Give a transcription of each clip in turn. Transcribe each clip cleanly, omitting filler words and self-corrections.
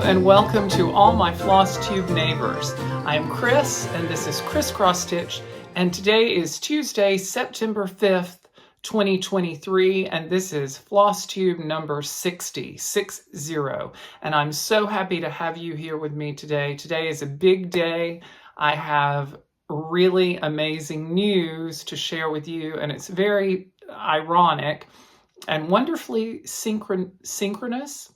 and welcome to all my Flosstube neighbors. I am Chris, and this is XrossStitch, and today is Tuesday, September 5th, 2023, and this is Flosstube number 60, 60. And I'm so happy to have you here with me today. Today is a big day. I have really amazing news to share with you, and it's very ironic and wonderfully synchronicitous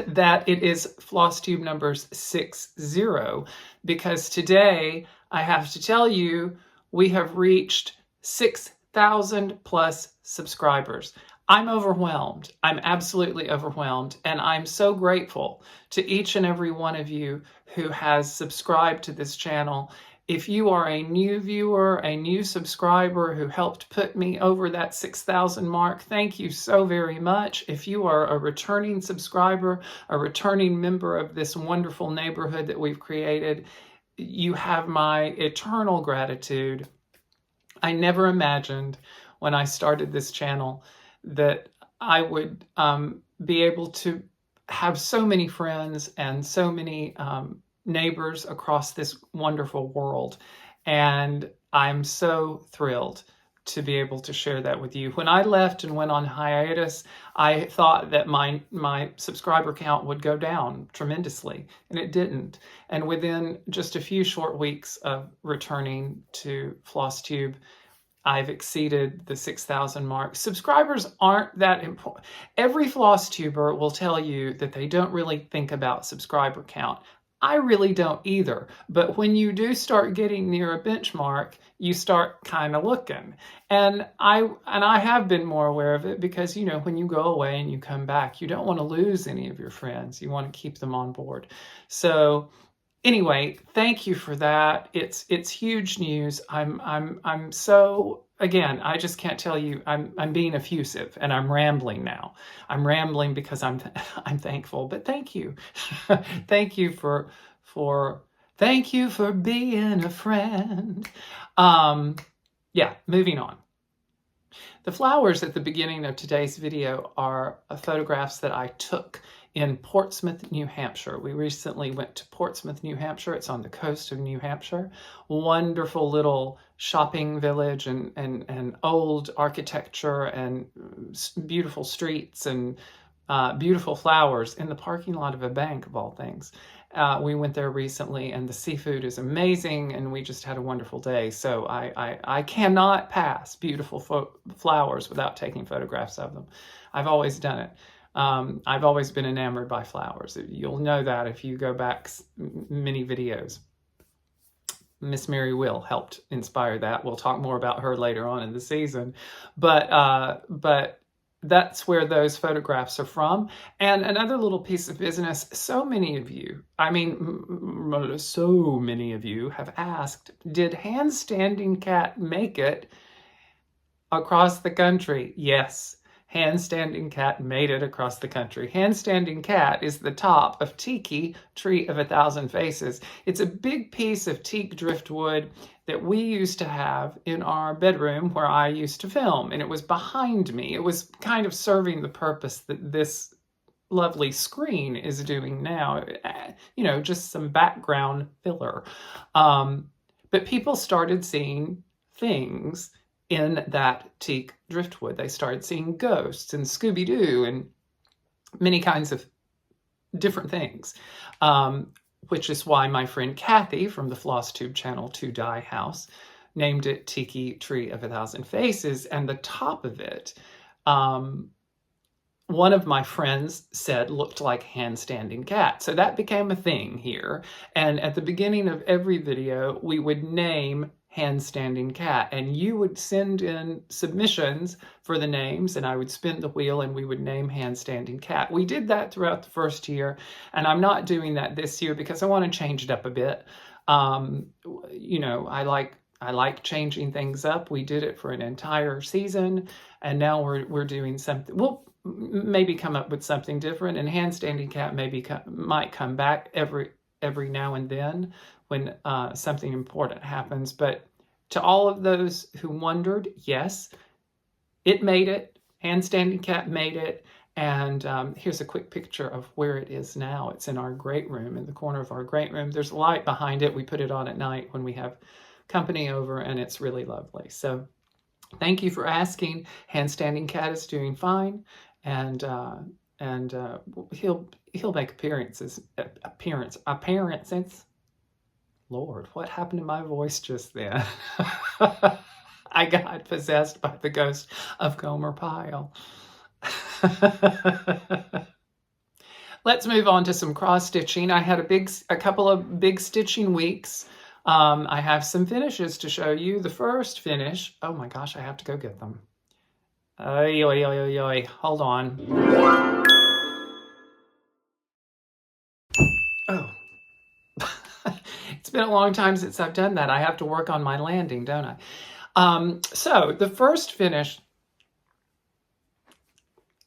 that it is Flosstube numbers 60, because today I have to tell you we have reached 6,000 plus subscribers. I'm overwhelmed. I'm absolutely overwhelmed, and I'm so grateful to each and every one of you who has subscribed to this channel. If you are a new viewer, a new subscriber who helped put me over that 6,000 mark, thank you so very much. If you are a returning subscriber, a returning member of this wonderful neighborhood that we've created, you have my eternal gratitude. I never imagined when I started this channel that I would be able to have so many friends and so many neighbors across this wonderful world, and I'm so thrilled to be able to share that with you. When I left and went on hiatus, I thought that my subscriber count would go down tremendously, and it didn't. And within just a few short weeks of returning to Flosstube, I've exceeded the 6,000 mark. Subscribers aren't that important. Every Flosstuber will tell you that they don't really think about subscriber count. I really don't either, but when you do start getting near a benchmark, you start kind of looking. And I have been more aware of it because, you know, when you go away and you come back, you don't want to lose any of your friends. You want to keep them on board. So anyway, thank you for that. It's huge news. I'm so, again, I just can't tell you. I'm being effusive, and I'm rambling now. I'm rambling because I'm thankful. But thank you, thank you for being a friend. Yeah, moving on. The flowers at the beginning of today's video are photographs that I took in Portsmouth, New Hampshire. We recently went to Portsmouth, New Hampshire. It's on the coast of New Hampshire. Wonderful little shopping village and old architecture and beautiful streets and beautiful flowers in the parking lot of a bank, of all things. We went there recently, and the seafood is amazing, and we just had a wonderful day. So I cannot pass beautiful flowers without taking photographs of them. I've always done it. I've always been enamored by flowers. You'll know that if you go back many videos. Miss Mary Will helped inspire that. We'll talk more about her later on in the season. But that's where those photographs are from. And another little piece of business, so many of you, I mean, so many of you have asked, did Handstanding Cat make it across the country? Yes. Handstanding Cat made it across the country. Handstanding Cat is the top of Tiki, Tree of 1,000 Faces. It's a big piece of teak driftwood that we used to have in our bedroom where I used to film, and it was behind me. It was kind of serving the purpose that this lovely screen is doing now, you know, just some background filler. But people started seeing things in that teak driftwood. They started seeing ghosts and Scooby-Doo and many kinds of different things, which is why my friend Kathy from the Flosstube channel, To Die House, named it Tiki Tree of 1,000 Faces. And the top of it, one of my friends said looked like Handstanding Cat. So that became a thing here. And at the beginning of every video, we would name Handstanding Cat, and you would send in submissions for the names, and I would spin the wheel and we would name Handstanding Cat. We did that throughout the first year, and I'm not doing that this year because I want to change it up a bit. You know, I like changing things up. We did it for an entire season, and now we're doing something. We'll maybe come up with something different, and Handstanding Cat might come back every now and then when something important happens. But to all of those who wondered, yes, it made it. Handstanding Cat made it. And here's a quick picture of where it is now. It's in our great room, in the corner of our great room. There's a light behind it. We put it on at night when we have company over, and it's really lovely. So thank you for asking. Handstanding Cat is doing fine, and he'll make appearances. Lord, what happened to my voice just then? I got possessed by the ghost of Gomer Pyle. Let's move on to some cross stitching. I had a couple of big stitching weeks. I have some finishes to show you. The first finish, oh my gosh, I have to go get them. Oy, oy, oy, oy, oy. Hold on. Oh. It's been a long time since I've done that. I have to work on my landing, don't I? So the first finish,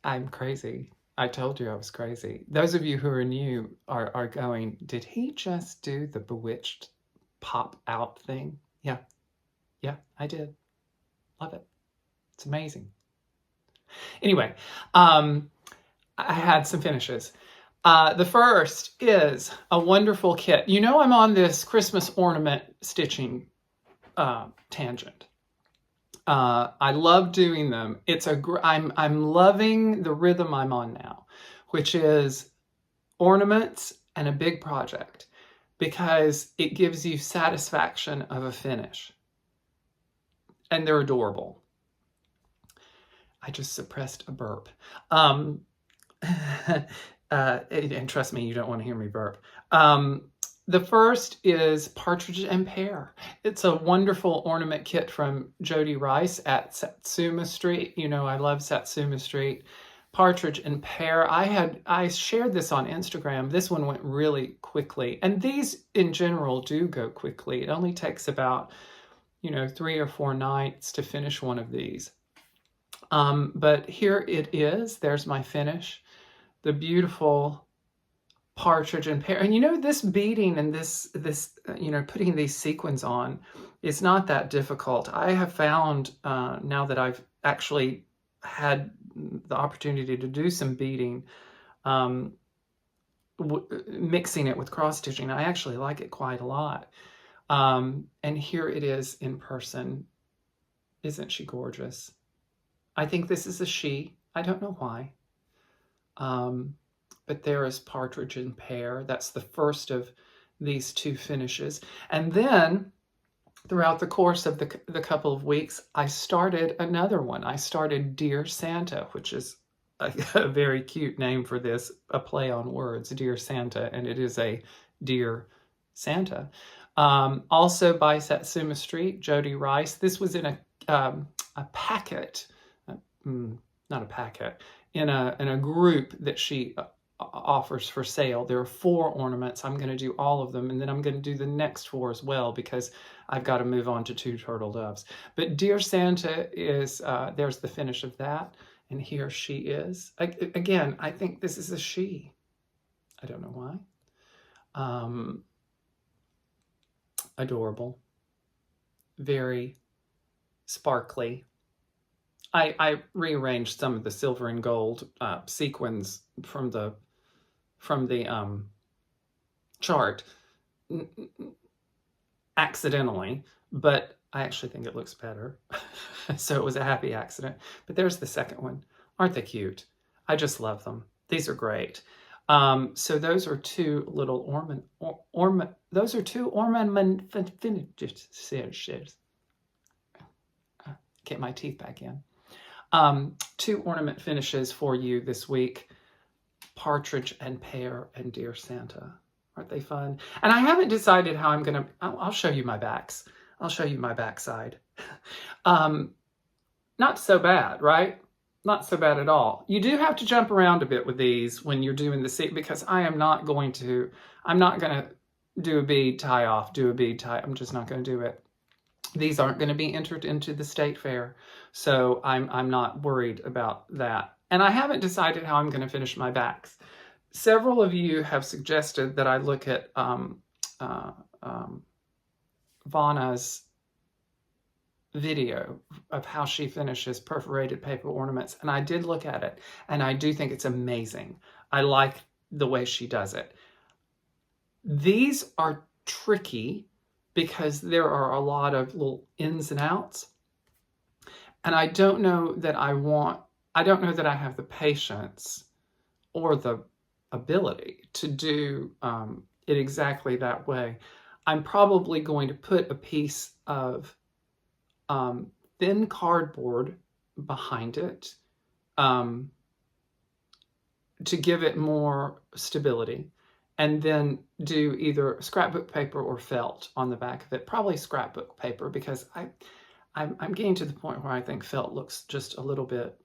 I'm crazy. I told you I was crazy. Those of you who are new are going, did he just do the bewitched pop out thing? Yeah, I did. Love it. It's amazing. Anyway, I had some finishes. The first is a wonderful kit. You know, I'm on this Christmas ornament stitching tangent. I love doing them. I'm loving the rhythm I'm on now, which is ornaments and a big project, because it gives you satisfaction of a finish. And they're adorable. I just suppressed a burp. And trust me, you don't want to hear me burp. The first is Partridge and Pear. It's a wonderful ornament kit from Jody Rice at Satsuma Street. You know, I love Satsuma Street. Partridge and Pear. I shared this on Instagram. This one went really quickly. And these in general do go quickly. It only takes about, 3 or 4 nights to finish one of these. But here it is. There's my finish. The beautiful Partridge and Pear. And this beading and this putting these sequins on is not that difficult. I have found now that I've actually had the opportunity to do some beading, mixing it with cross stitching, I actually like it quite a lot. And here it is in person. Isn't she gorgeous? I think this is a she. I don't know why. But there is Partridge and Pear. That's the first of these 2 finishes. And then throughout the course of the couple of weeks, I started another one. I started Dear Santa, which is a very cute name for this, a play on words, Dear Santa, and it is a Dear Santa. Also by Satsuma Street, Jody Rice. This was in a packet, not a packet, in a group that she offers for sale. There are 4 ornaments. I'm going to do all of them, and then I'm going to do the next 4 as well, because I've got to move on to 2 turtle doves. But Dear Santa is, there's the finish of that, and here she is. Again, I think this is a she. I don't know why. Adorable. Very sparkly. I rearranged some of the silver and gold sequins from the chart accidentally, but I actually think it looks better. So it was a happy accident. But there's the second one. Aren't they cute? I just love them. These are great. So those are 2 little those are 2 ornament finishes. Get my teeth back in. 2 ornament finishes for you this week. Partridge and Pear and Dear Santa. Aren't they fun? And I haven't decided how I'm going to, I'll show you my backs. I'll show you my backside. Not so bad, right? Not so bad at all. You do have to jump around a bit with these when you're doing the seat, because I'm not going to do a bead, tie off, do a bead, tie. I'm just not going to do it. These aren't going to be entered into the state fair, so I'm not worried about that. And I haven't decided how I'm going to finish my backs. Several of you have suggested that I look at Vanna's video of how she finishes perforated paper ornaments, and I did look at it, and I do think it's amazing. I like the way she does it. These are tricky because there are a lot of little ins and outs, and I don't know that I have the patience or the ability to do it exactly that way. I'm probably going to put a piece of thin cardboard behind it to give it more stability, and then do either scrapbook paper or felt on the back of it. Probably scrapbook paper, because I'm getting to the point where I think felt looks just a little bit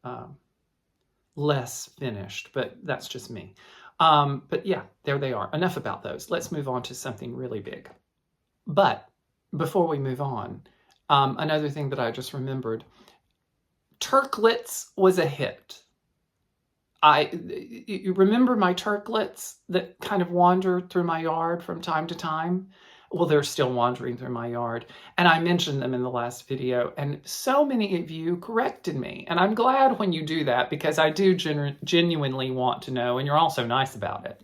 less finished, but that's just me. But yeah, there they are. Enough about those. Let's move on to something really big. But before we move on, another thing that I just remembered, Turklets was a hit. You remember my Turklets that kind of wandered through my yard from time to time? Well, they're still wandering through my yard, and I mentioned them in the last video, and so many of you corrected me, and I'm glad when you do that, because I do genuinely want to know, and you're also nice about it.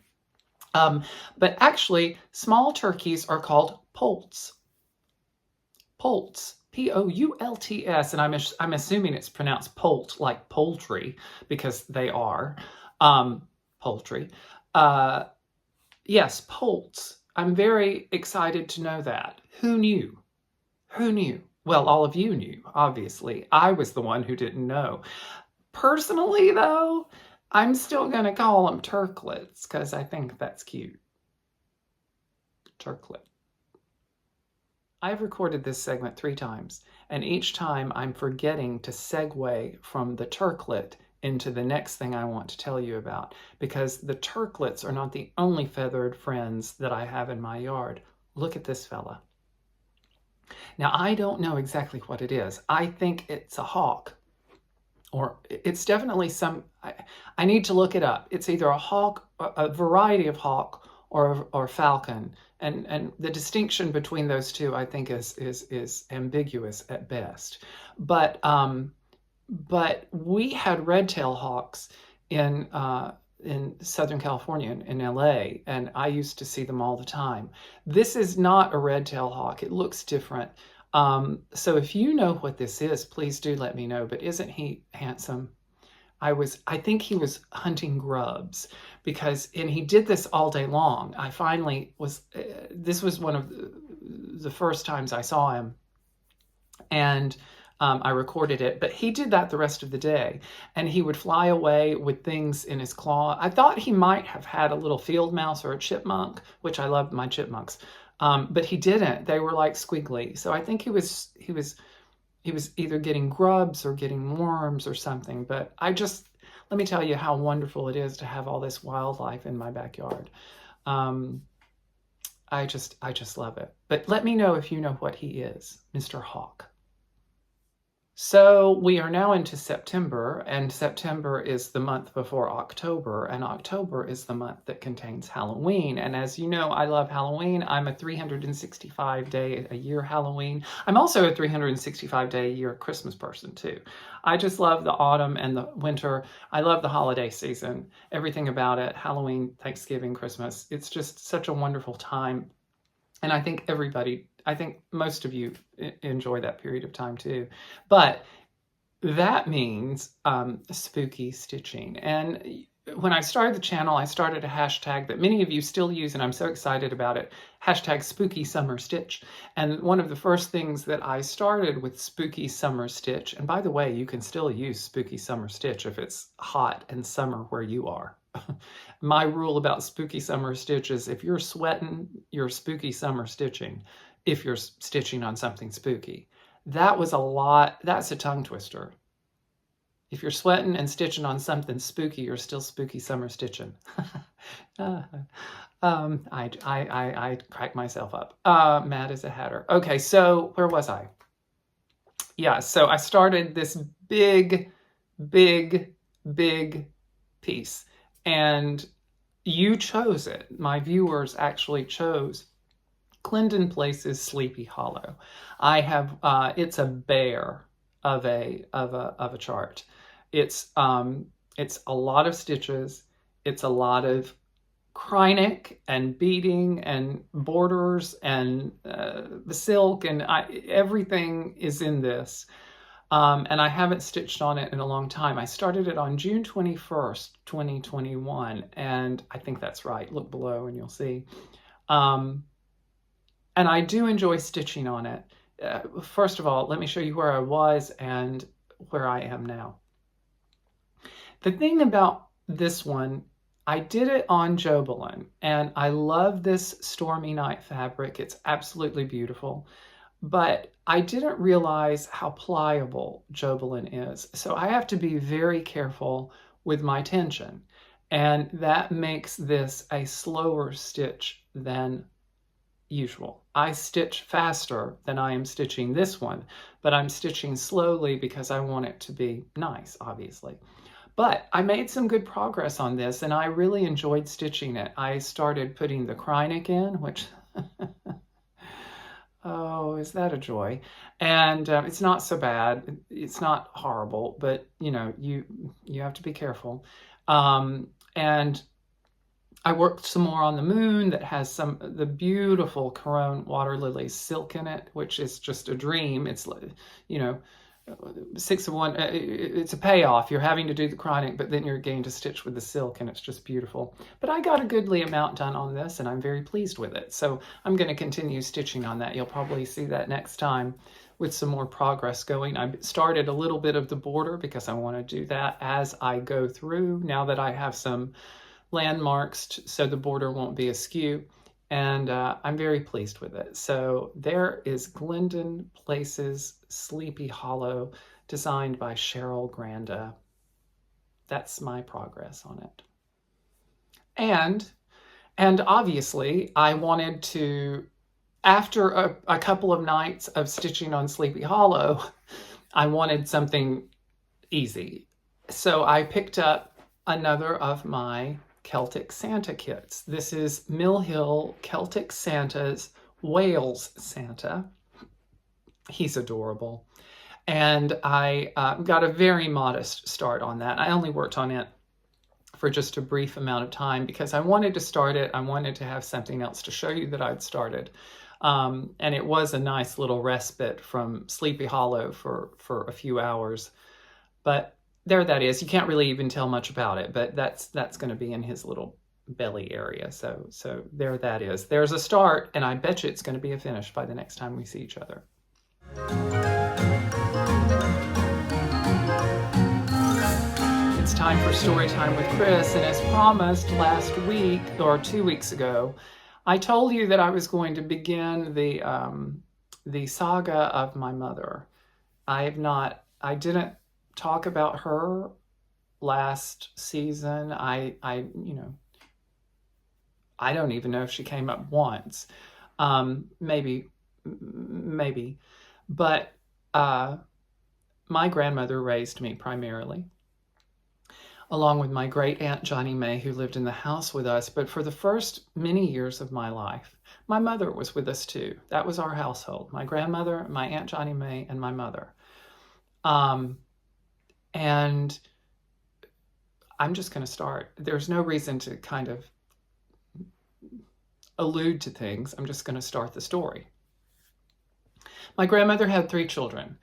But actually, small turkeys are called poults. Poults. P-O-U-L-T-S, and I'm assuming it's pronounced poult, like poultry, because they are poultry. Yes, poults. I'm very excited to know that. Who knew? Who knew? Well, all of you knew, obviously. I was the one who didn't know. Personally, though, I'm still going to call them turklets because I think that's cute. Turklet. I've recorded this segment 3 times, and each time I'm forgetting to segue from the turklet into the next thing I want to tell you about, because the turklets are not the only feathered friends that I have in my yard. Look at this fella. Now, I don't know exactly what it is. I think it's a hawk, or it's definitely some, I need to look it up. It's either a hawk, a variety of hawk, or falcon. And the distinction between those two, I think, is ambiguous at best. But we had red-tailed hawks in Southern California, in LA, and I used to see them all the time. This is not a red-tailed hawk. It looks different. So if you know what this is, please do let me know. But isn't he handsome? I think he was hunting grubs, and he did this all day long. I finally this was one of the first times I saw him, and I recorded it, but he did that the rest of the day, and he would fly away with things in his claw. I thought he might have had a little field mouse or a chipmunk, which I love my chipmunks, but he didn't. They were like squiggly. So I think he was either getting grubs or getting worms or something. But let me tell you how wonderful it is to have all this wildlife in my backyard. I just love it. But let me know if you know what he is, Mr. Hawk. So we are now into September, and September is the month before October, and October is the month that contains Halloween. And as you know, I love Halloween. I'm a 365-day-a-year Halloween. I'm also a 365-day-a-year Christmas person too. I just love the autumn and the winter. I love the holiday season, everything about it, Halloween, Thanksgiving, Christmas. It's just such a wonderful time. And I think most of you enjoy that period of time too. But that means spooky stitching. And when I started the channel, I started a hashtag that many of you still use, and I'm so excited about it, hashtag Spooky Summer Stitch. And one of the first things that I started with Spooky Summer Stitch, and by the way, you can still use Spooky Summer Stitch if it's hot and summer where you are. My rule about Spooky Summer Stitch is if you're sweating, you're spooky summer stitching, if you're stitching on something spooky. That's a tongue twister. If you're sweating and stitching on something spooky, you're still spooky summer stitching. I crack myself up. Mad as a hatter. Okay, so where was I? Yeah, so I started this big piece, and you chose it. My viewers actually chose Clendon Place's Sleepy Hollow. I have, it's a bear of a chart. It's a lot of stitches. It's a lot of Krynic and beading and borders and the silk, and everything is in this. And I haven't stitched on it in a long time. I started it on June 21st, 2021, and I think that's right. Look below and you'll see. And I do enjoy stitching on it. First of all, let me show you where I was and where I am now. The thing about this one, I did it on Jobelan, and I love this Stormy Night fabric. It's absolutely beautiful, but I didn't realize how pliable Jobelan is. So I have to be very careful with my tension, and that makes this a slower stitch than usual. I stitch faster than I am stitching this one, but I'm stitching slowly because I want it to be nice, obviously. But I made some good progress on this, and I really enjoyed stitching it. I started putting the Krynic in, which, oh, is that a joy? And it's not so bad. It's not horrible, but you know, you have to be careful. And I worked some more on the moon that has the beautiful Caron Water Lilies silk in it, which is just a dream. It's, you know, 6 of 1, it's a payoff. You're having to do the Krynic, but then you're getting to stitch with the silk, and it's just beautiful. But I got a goodly amount done on this, and I'm very pleased with it. So I'm going to continue stitching on that. You'll probably see that next time with some more progress going. I started a little bit of the border because I want to do that as I go through, now that I have some landmarks so the border won't be askew. And I'm very pleased with it. So there is Clendon Place's Sleepy Hollow, designed by Cheryl Granda. That's my progress on it. And obviously, I wanted to, after a couple of nights of stitching on Sleepy Hollow, I wanted something easy. So I picked up another of my Celtic Santa kits. This is Mill Hill Celtic Santa's Wales Santa. He's adorable. And I got a very modest start on that. I only worked on it for just a brief amount of time because I wanted to start it. I wanted to have something else to show you that I'd started. And it was a nice little respite from Sleepy Hollow for a few hours. But there that is. You can't really even tell much about it, but that's going to be in his little belly area. So there that is. There's a start, and I bet you it's going to be a finish by the next time we see each other. It's time for story time with Chris, and as promised last week or 2 weeks ago, I told you that I was going to begin the saga of my mother. I didn't talk about her last season. I don't even know if she came up once. Maybe, but my grandmother raised me primarily, along with my great aunt Johnny May, who lived in the house with us. But for the first many years of my life, my mother was with us too. That was our household: my grandmother, my aunt Johnny May, and my mother. And I'm just going to start. There's no reason to kind of allude to things. I'm just going to start the story. My grandmother had 3 children.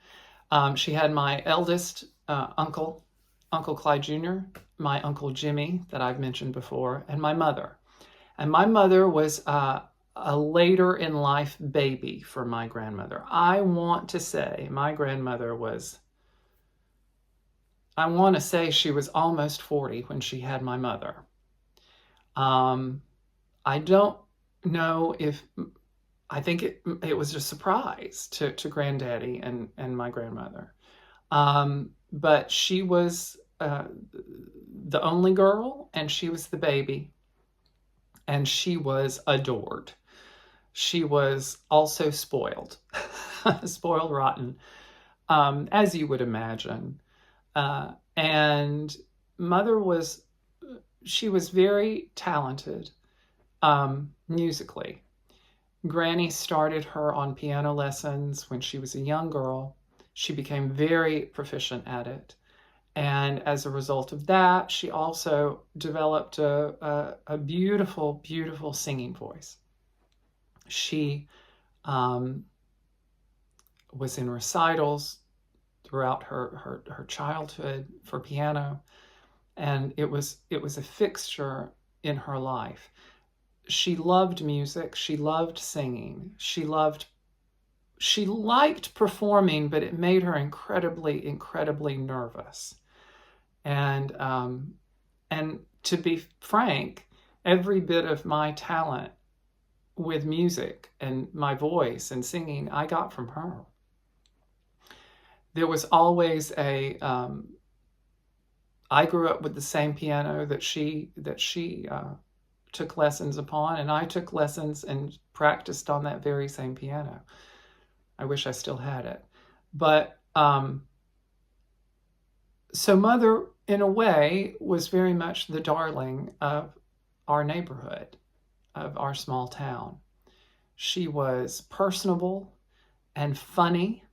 She had my eldest Uncle Clyde Jr., my Uncle Jimmy that I've mentioned before, and my mother. And my mother was a later in life baby for my grandmother. I want to say my grandmother was, I want to say she was almost 40 when she had my mother. I don't know if, I think it was a surprise to Granddaddy and my grandmother. But she was the only girl, and she was the baby, and she was adored. She was also spoiled, spoiled rotten, as you would imagine. And mother she was very talented musically. Granny started her on piano lessons when she was a young girl. She became very proficient at it. And as a result of that, she also developed a beautiful, beautiful singing voice. She was in recitals throughout her childhood for piano, and it was a fixture in her life. She loved music. She loved singing. She liked performing, but it made her incredibly, incredibly nervous. And to be frank, every bit of my talent with music and my voice and singing I got from her. There was always I grew up with the same piano that she took lessons upon, and I took lessons and practiced on that very same piano. I wish I still had it. But so Mother, in a way, was very much the darling of our neighborhood, of our small town. She was personable and funny.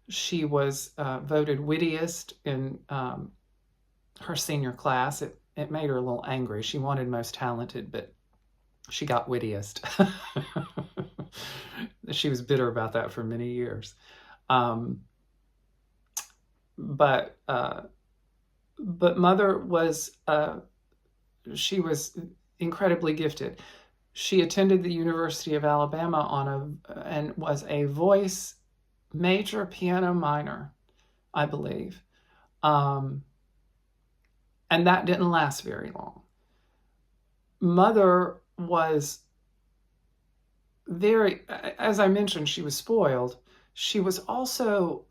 She was voted wittiest in her senior class. It made her a little angry. She wanted most talented, but she got wittiest. She was bitter about that for many years. But Mother was, she was incredibly gifted. She attended the University of Alabama and was a voice major, piano minor, I believe. And that didn't last very long. Mother was very, as I mentioned, she was spoiled. She was also,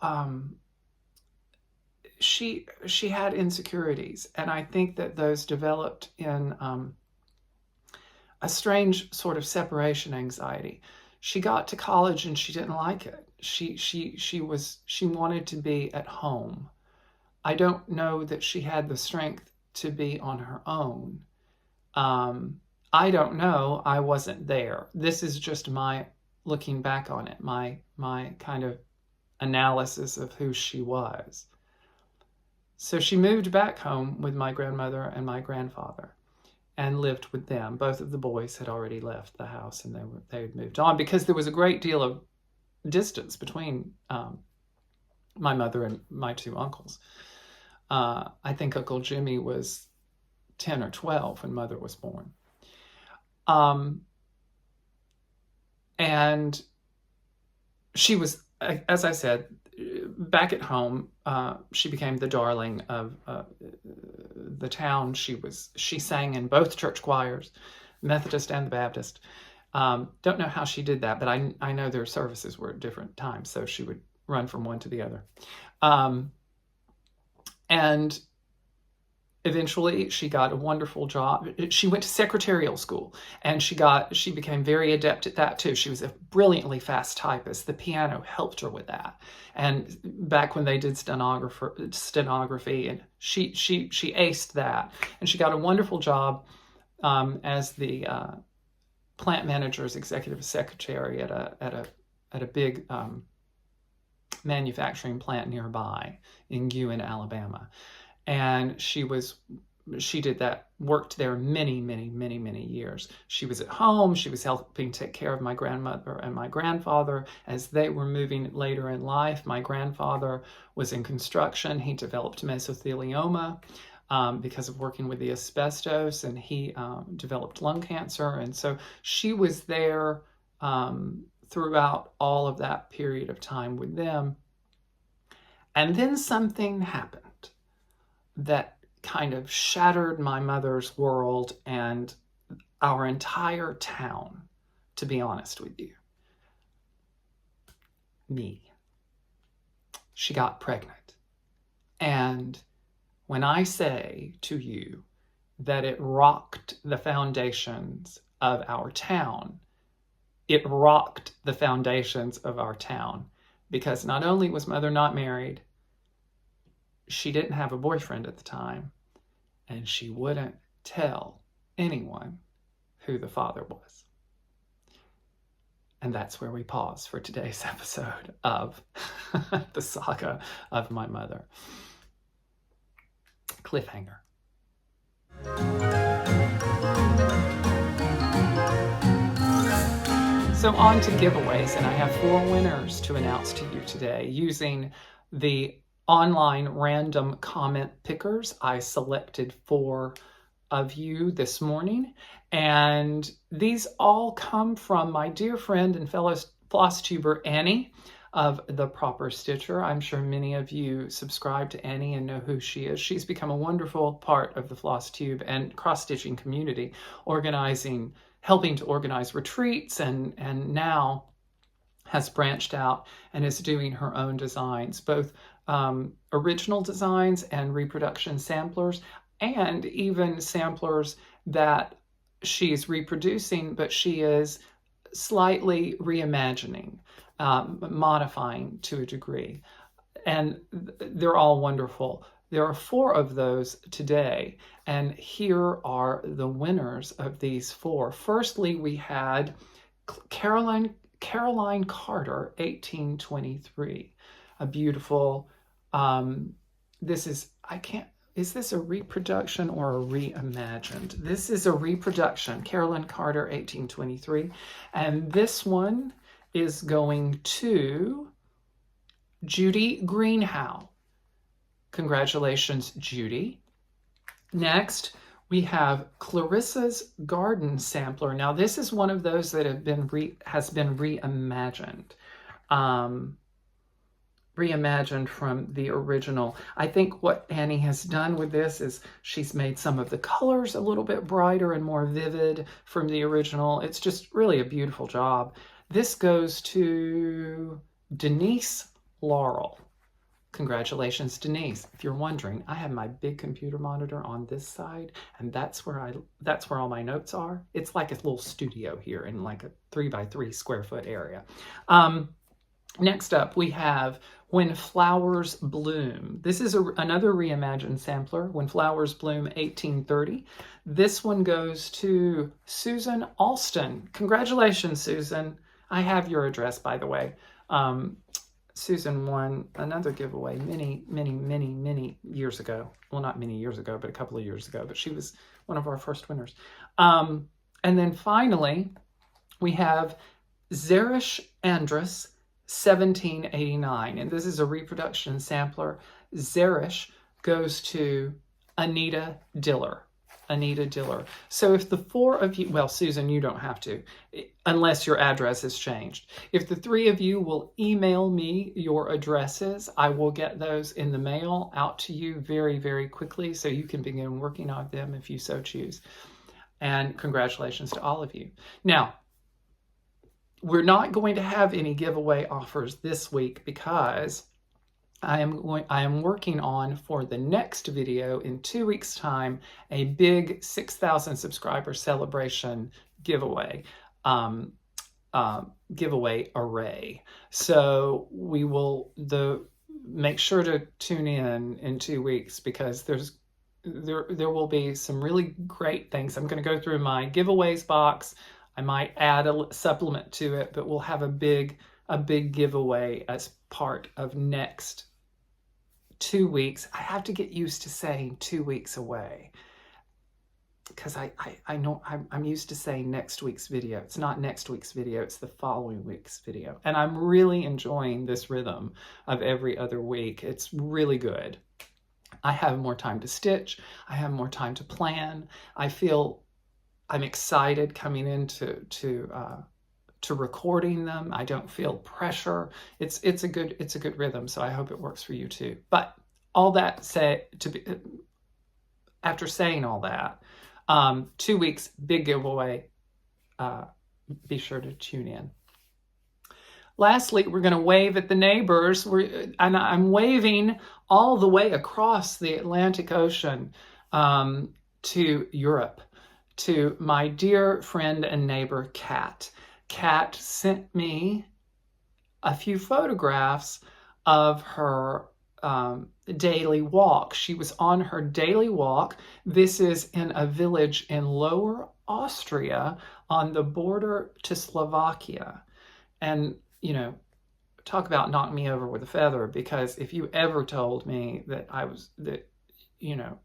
she had insecurities, and I think that those developed in a strange sort of separation anxiety. She got to college and she didn't like it. She wanted to be at home. I don't know that she had the strength to be on her own. I don't know. I wasn't there. This is just my looking back on it, my kind of analysis of who she was. So she moved back home with my grandmother and my grandfather and lived with them. Both of the boys had already left the house, and they had moved on because there was a great deal of distance between my mother and my two uncles. I think Uncle Jimmy was 10 or 12 when Mother was born. And she was, as I said, back at home, she became the darling of the town. She sang in both church choirs, Methodist and the Baptist. Don't know how she did that, but I know their services were at different times, so she would run from one to the other. And eventually she got a wonderful job. She went to secretarial school, and she became very adept at that too. She was a brilliantly fast typist. The piano helped her with that. And back when they did stenography, and she aced that. And she got a wonderful job as the plant manager's executive secretary at a big manufacturing plant nearby in Guin, Alabama. And she did that, worked there many, many, many, many years. She was at home. She was helping take care of my grandmother and my grandfather as they were moving later in life. My grandfather was in construction. He developed mesothelioma because of working with the asbestos, and he developed lung cancer. And so she was there throughout all of that period of time with them. And then something happened that kind of shattered my mother's world and our entire town, to be honest with you. Me. She got pregnant. And when I say to you that it rocked the foundations of our town, it rocked the foundations of our town, because not only was Mother not married, she didn't have a boyfriend at the time, and she wouldn't tell anyone who the father was. And that's where we pause for today's episode of the saga of my mother. Cliffhanger. So on to giveaways, and I have 4 winners to announce to you today using the online random comment pickers. I selected 4 of you this morning, and these all come from my dear friend and fellow Flosstuber Annie of The Proper Stitcher. I'm sure many of you subscribe to Annie and know who she is. She's become a wonderful part of the Flosstube and cross-stitching community, helping to organize retreats, and now has branched out and is doing her own designs, both original designs and reproduction samplers, and even samplers that she's reproducing, but she is slightly reimagining, modifying to a degree. And they're all wonderful. There are 4 of those today, and here are the winners of these 4. Firstly, we had Caroline Carter, 1823. A beautiful, is this a reproduction or a reimagined? This is a reproduction, Caroline Carter, 1823. And this one is going to Judy Greenhow. Congratulations, Judy. Next, we have Clarissa's Garden Sampler. Now, this is one of those that has been reimagined. Reimagined from the original. I think what Annie has done with this is she's made some of the colors a little bit brighter and more vivid from the original. It's just really a beautiful job. This goes to Denise Laurel. Congratulations, Denise. If you're wondering, I have my big computer monitor on this side, and that's where all my notes are. It's like a little studio here in like a 3x3 square foot area. Next up, we have When Flowers Bloom. This is another reimagined sampler, When Flowers Bloom, 1830. This one goes to Susan Alston. Congratulations, Susan. I have your address, by the way. Susan won another giveaway many years ago. Well, not many years ago, but a couple of years ago, but she was one of our first winners. And then finally, we have Zerish Andrus, 1789, and this is a reproduction sampler. Zerish goes to Anita Diller. Anita Diller. So if the 4 of you, well, Susan, you don't have to, unless your address has changed. If the 3 of you will email me your addresses, I will get those in the mail out to you very, very quickly, so you can begin working on them if you so choose. And congratulations to all of you. Now, we're not going to have any giveaway offers this week because I am working on, for the next video in 2 weeks' time, a big 6,000 subscriber celebration giveaway array. So we will make sure to tune in 2 weeks, because there will be some really great things. I'm going to go through my giveaways box. I might add a supplement to it, but we'll have a big giveaway as part of next 2 weeks. I have to get used to saying 2 weeks away, because I know I'm used to saying next week's video. It's not next week's video, it's the following week's video. And I'm really enjoying this rhythm of every other week. It's really good. I have more time to stitch. I have more time to plan. I feel I'm excited coming into to recording them. I don't feel pressure. It's a good rhythm, so I hope it works for you too. But all that said, after saying all that, 2 weeks, big giveaway. Be sure to tune in. Lastly, we're going to wave at the neighbors. And I'm waving all the way across the Atlantic Ocean to Europe, to my dear friend and neighbor, Kat. Kat sent me a few photographs of her daily walk. She was on her daily walk. This is in a village in Lower Austria on the border to Slovakia. And, you know, talk about knock me over with a feather, because if you ever told me that you know,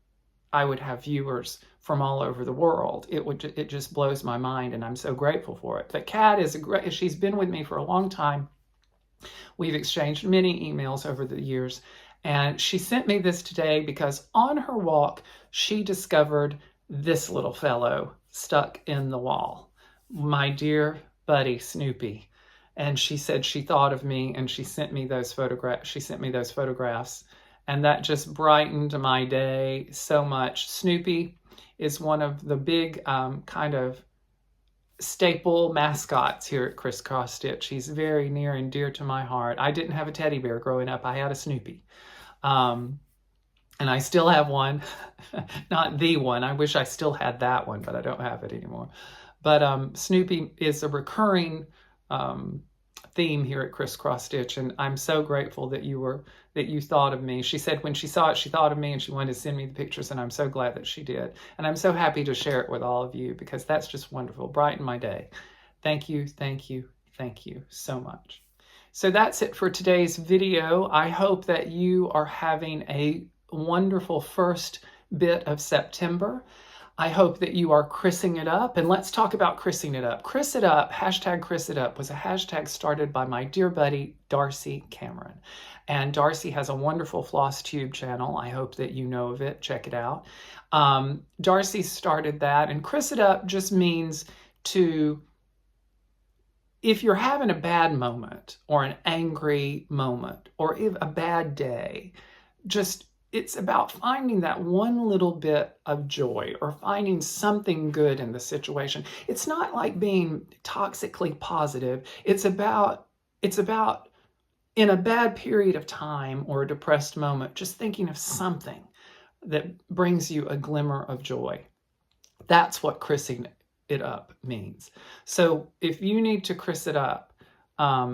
I would have viewers from all over the world, it just blows my mind, and I'm so grateful for it. But Kat is she's been with me for a long time. We've exchanged many emails over the years, and she sent me this today because on her walk, she discovered this little fellow stuck in the wall. My dear buddy, Snoopy. And she said she thought of me, and she sent me those photographs, and that just brightened my day so much. Snoopy is one of the big kind of staple mascots here at XrossStitch. He's very near and dear to my heart. I didn't have a teddy bear growing up. I had a Snoopy. And I still have one. Not the one. I wish I still had that one, but I don't have it anymore. But Snoopy is a recurring theme here at XrossStitch, and I'm so grateful that you thought of me. She said when she saw it, she thought of me, and she wanted to send me the pictures, and I'm so glad that she did. And I'm so happy to share it with all of you, because that's just wonderful. Brighten my day. Thank you, thank you, thank you so much. So that's it for today's video. I hope that you are having a wonderful first bit of September. I hope that you are Chrising it up. And let's talk about Chrising it up. Chris it up, hashtag Chris it up, was a hashtag started by my dear buddy, Darcy Cameron. And Darcy has a wonderful Flosstube channel. I hope that you know of it. Check it out. Darcy started that. And Chris it up just means if you're having a bad moment or an angry moment or a bad day, it's about finding that one little bit of joy or finding something good in the situation. It's not like being toxically positive. It's about in a bad period of time or a depressed moment, just thinking of something that brings you a glimmer of joy. That's what Chrising it up means. So if you need to Chris it up, I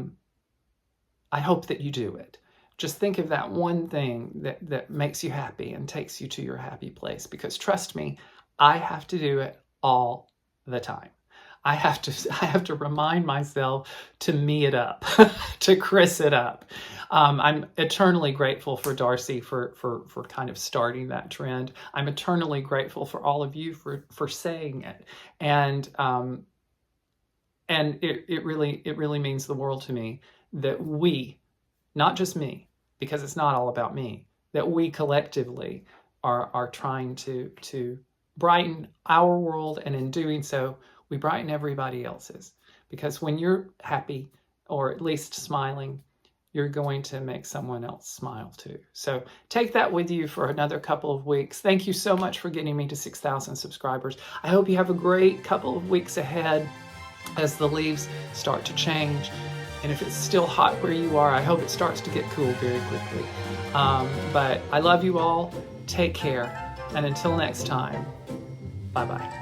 hope that you do it. Just think of that one thing that makes you happy and takes you to your happy place. Because trust me, I have to do it all the time. I have to remind myself to me it up, to Chris it up. I'm eternally grateful for Darcy for kind of starting that trend. I'm eternally grateful for all of you for saying it. And it really means the world to me that we, not just me, because it's not all about me, that we collectively are trying to brighten our world, and in doing so, we brighten everybody else's. Because when you're happy, or at least smiling, you're going to make someone else smile too. So take that with you for another couple of weeks. Thank you so much for getting me to 6,000 subscribers. I hope you have a great couple of weeks ahead as the leaves start to change. And if it's still hot where you are, I hope it starts to get cool very quickly. But I love you all. Take care. And until next time, bye-bye.